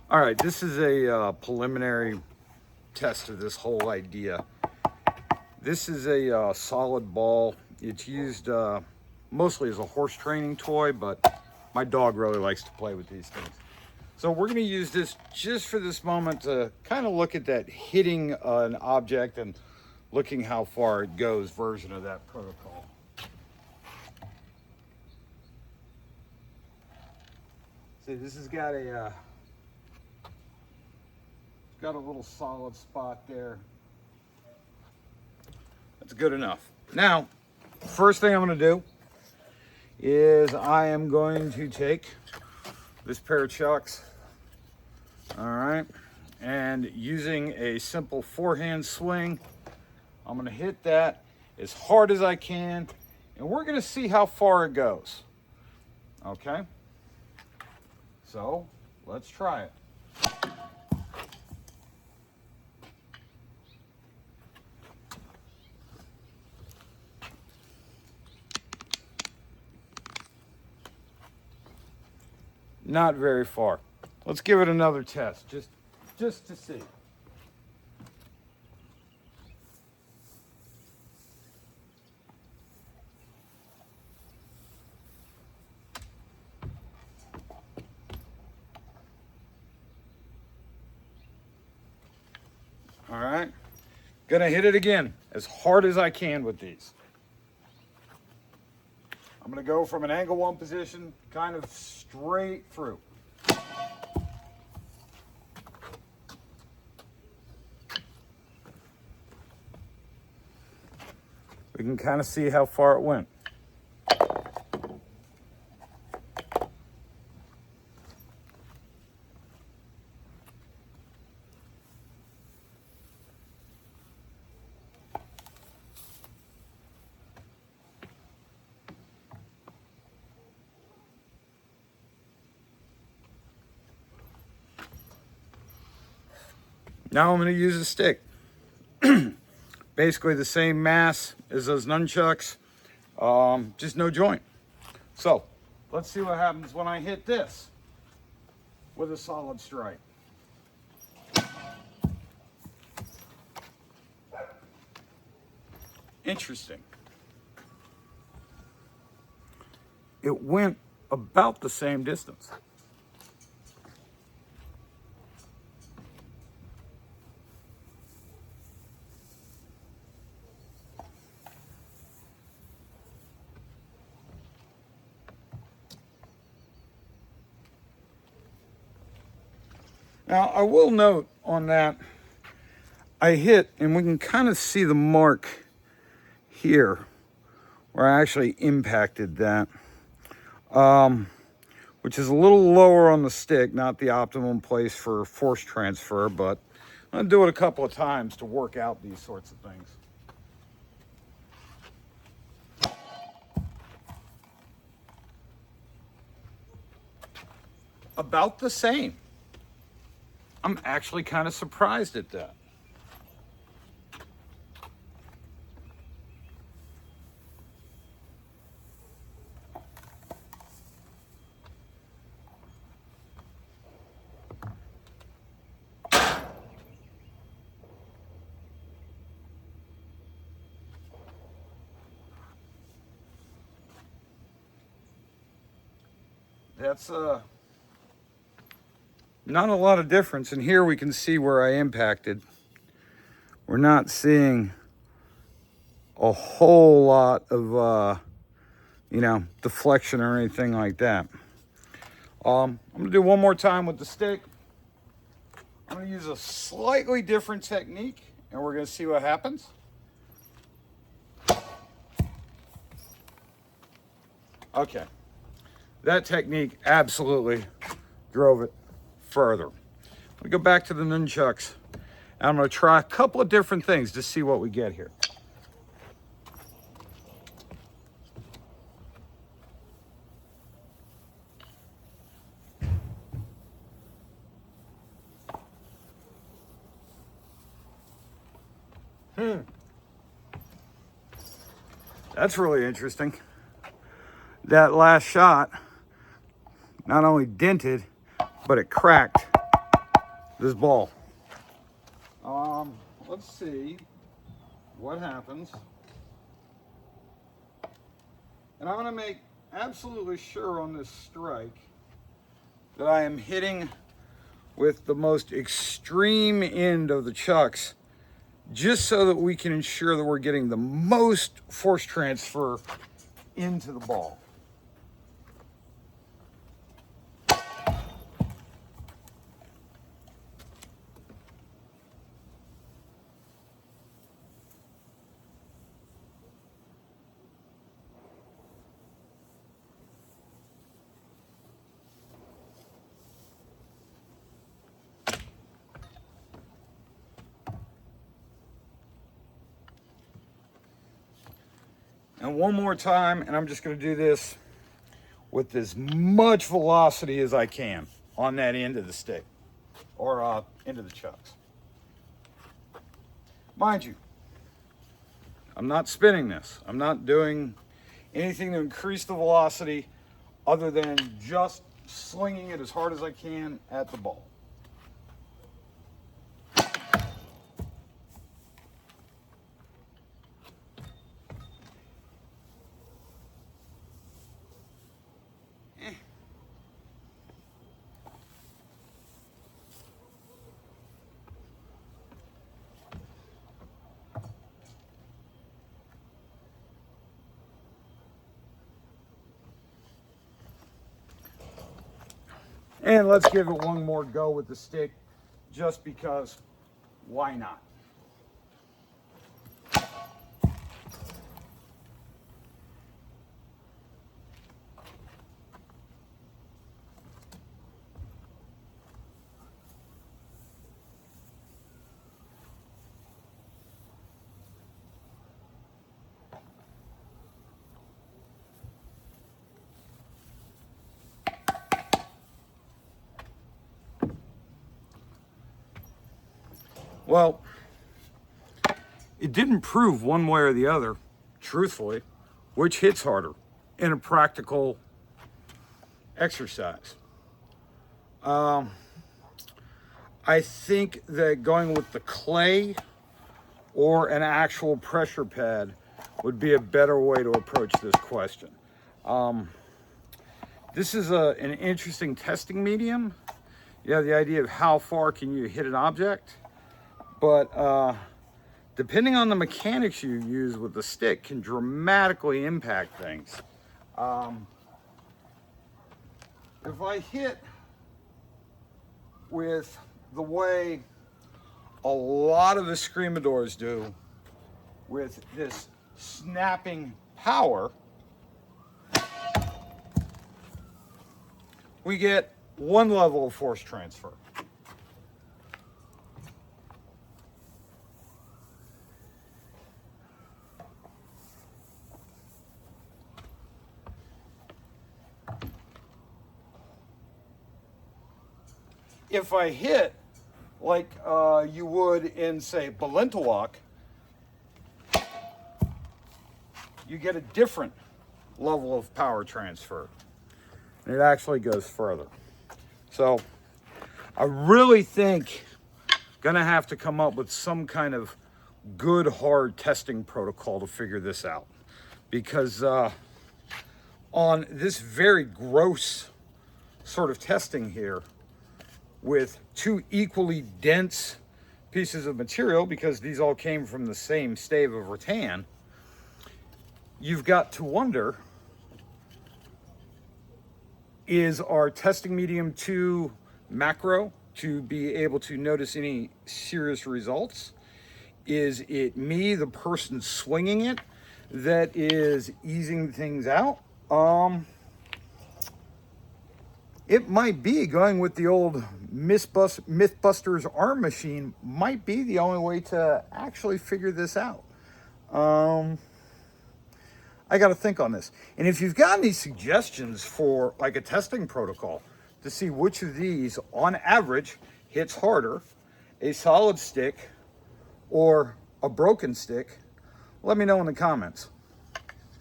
All right, this is a preliminary test of this whole idea. This is a solid ball. It's used mostly as a horse training toy, but my dog really likes to play with these things. So we're going to use this just for this moment to kind of look at that hitting an object and looking how far it goes version of that protocol. See, this has got a little solid spot there. That's good enough. Now, first thing I'm going to do is I am going to take this pair of chucks, all right, and using a simple forehand swing, I'm going to hit that as hard as I can, and we're going to see how far it goes. Okay? So, let's try it. Not very far. Let's give it another test, just to see. All right, gonna hit it again as hard as I can with these. I'm gonna go from an angle one position, kind of straight through. We can kind of see how far it went. Now I'm going to use a stick. Basically the same mass as those nunchucks, just no joint. So let's see what happens when I hit this with a solid strike. Interesting. It went about the same distance. Now, I will note on that, I hit, and we can kind of see the mark here where I actually impacted that, which is a little lower on the stick, not the optimum place for force transfer, but I'm going to do it a couple of times to work out these sorts of things. About the same. I'm actually kind of surprised at that. That's not a lot of difference, and here we can see where I impacted. We're not seeing a whole lot of deflection or anything like that. I'm gonna do one more time with the stick. I'm gonna use a slightly different technique, and we're gonna see what happens. Okay, that technique absolutely drove it further. We go back to the nunchucks. I'm going to try a couple of different things to see what we get here. That's really interesting. That last shot, not only dented, but it cracked this ball. Let's see what happens. And I'm gonna make absolutely sure on this strike that I am hitting with the most extreme end of the chucks, just so that we can ensure that we're getting the most force transfer into the ball. And one more time, and I'm just going to do this with as much velocity as I can on that end of the stick, or end of the chucks. Mind you, I'm not spinning this. I'm not doing anything to increase the velocity other than just slinging it as hard as I can at the ball. And let's give it one more go with the stick, just because, why not? Well, it didn't prove one way or the other, truthfully, which hits harder in a practical exercise. I think that going with the clay or an actual pressure pad would be a better way to approach this question. This is an interesting testing medium. You have the idea of how far can you hit an object, but depending on the mechanics you use with the stick can dramatically impact things. If I hit with the way a lot of the screamadors do, with this snapping power, we get one level of force transfer. If I hit like you would in, say, Balintawak, you get a different level of power transfer. And it actually goes further. So I really think gonna have to come up with some kind of good hard testing protocol to figure this out, because on this very gross sort of testing here with two equally dense pieces of material, because these all came from the same stave of rattan, you've got to wonder, is our testing medium too macro to be able to notice any serious results? Is it me, the person swinging it, that is easing things out? It might be going with the old Mythbusters arm machine might be the only way to actually figure this out. I got to think on this. And if you've got any suggestions for like a testing protocol to see which of these on average hits harder, a solid stick or a broken stick, let me know in the comments.